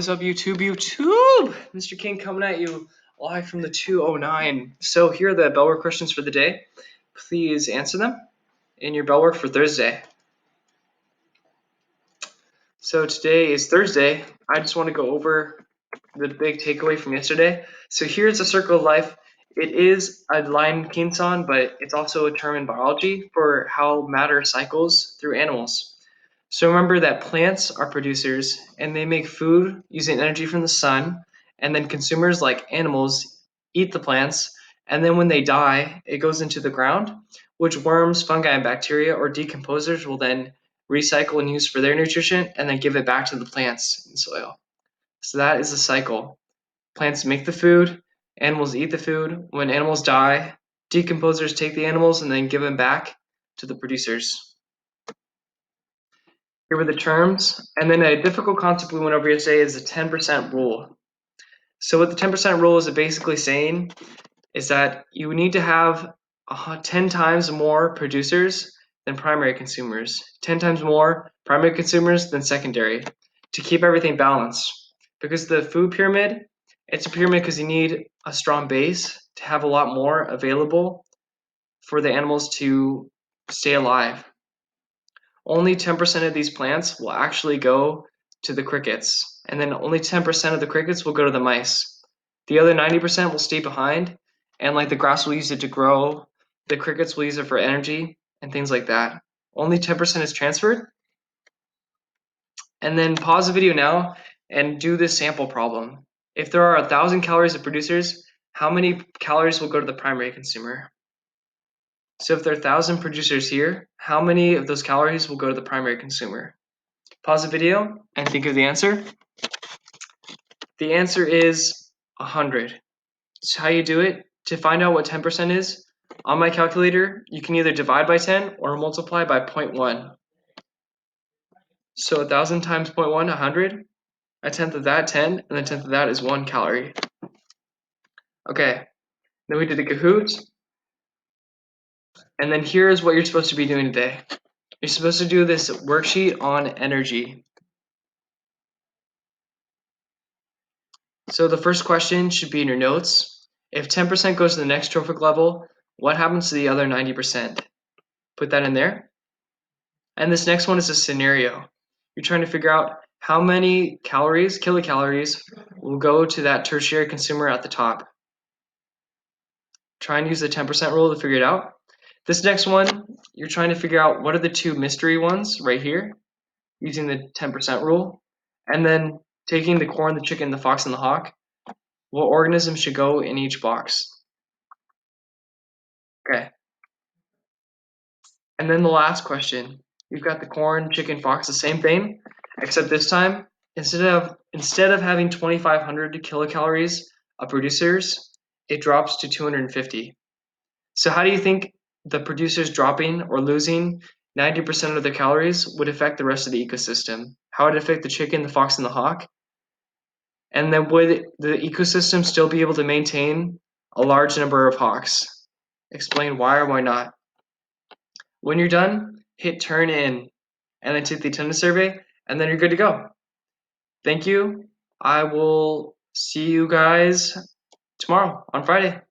What is up, YouTube? Mr. King coming at you live from the 209. So here are the bell work questions for the day. Please answer them in your bell work for Thursday. So today is Thursday. I just want to go over the big takeaway from yesterday. So here's a circle of life. It is a line kinson, but it's also a term in biology for how matter cycles through animals. So remember that plants are producers and they make food using energy from the sun, and then consumers like animals eat the plants, and then when they die, it goes into the ground, which worms, fungi, and bacteria or decomposers will then recycle and use for their nutrition and then give it back to the plants in soil. So that is the cycle. Plants make the food, animals eat the food. When animals die, decomposers take the animals and then give them back to the producers. Here were the terms. And then a difficult concept we went over yesterday is the 10% rule. So what the 10% rule is basically saying is that you need to have 10 times more producers than primary consumers, 10 times more primary consumers than secondary, to keep everything balanced. Because the food pyramid, it's a pyramid because you need a strong base to have a lot more available for the animals to stay alive. Only 10% of these plants will actually go to the crickets, and then only 10% of the crickets will go to the mice. The other 90% will stay behind, and like the grass will use it to grow, the crickets will use it for energy, and things like that. Only 10% is transferred. And then pause the video now and do this sample problem. If there are 1,000 calories of producers, how many calories will go to the primary consumer? So if there are 1,000 producers here, how many of those calories will go to the primary consumer? Pause the video and think of the answer. The answer is 100. So how you do it, to find out what 10% is, on my calculator, you can either divide by 10 or multiply by 0.1. So 1,000 times 0.1, 100. A tenth of that, 10, and a tenth of that is 1 calorie. Okay, then we did the Kahoot. And then here's what you're supposed to be doing today. You're supposed to do this worksheet on energy. So the first question should be in your notes. If 10% goes to the next trophic level, what happens to the other 90%? Put that in there. And this next one is a scenario. You're trying to figure out how many calories, kilocalories, will go to that tertiary consumer at the top. Try and use the 10% rule to figure it out. This next one, you're trying to figure out what are the two mystery ones right here, using the 10% rule. And then taking the corn, the chicken, the fox, and the hawk, what organism should go in each box? Okay. And then the last question. You've got the corn, chicken, fox, the same thing, except this time, instead of having 2,500 kilocalories of producers, it drops to 250. So how do you think the producers dropping or losing 90% of their calories would affect the rest of the ecosystem? How would it affect the chicken, the fox, and the hawk? And then would the ecosystem still be able to maintain a large number of hawks? Explain why or why not. When you're done, hit turn in and then take the attendance survey, and then you're good to go. Thank you. I will see you guys tomorrow on Friday.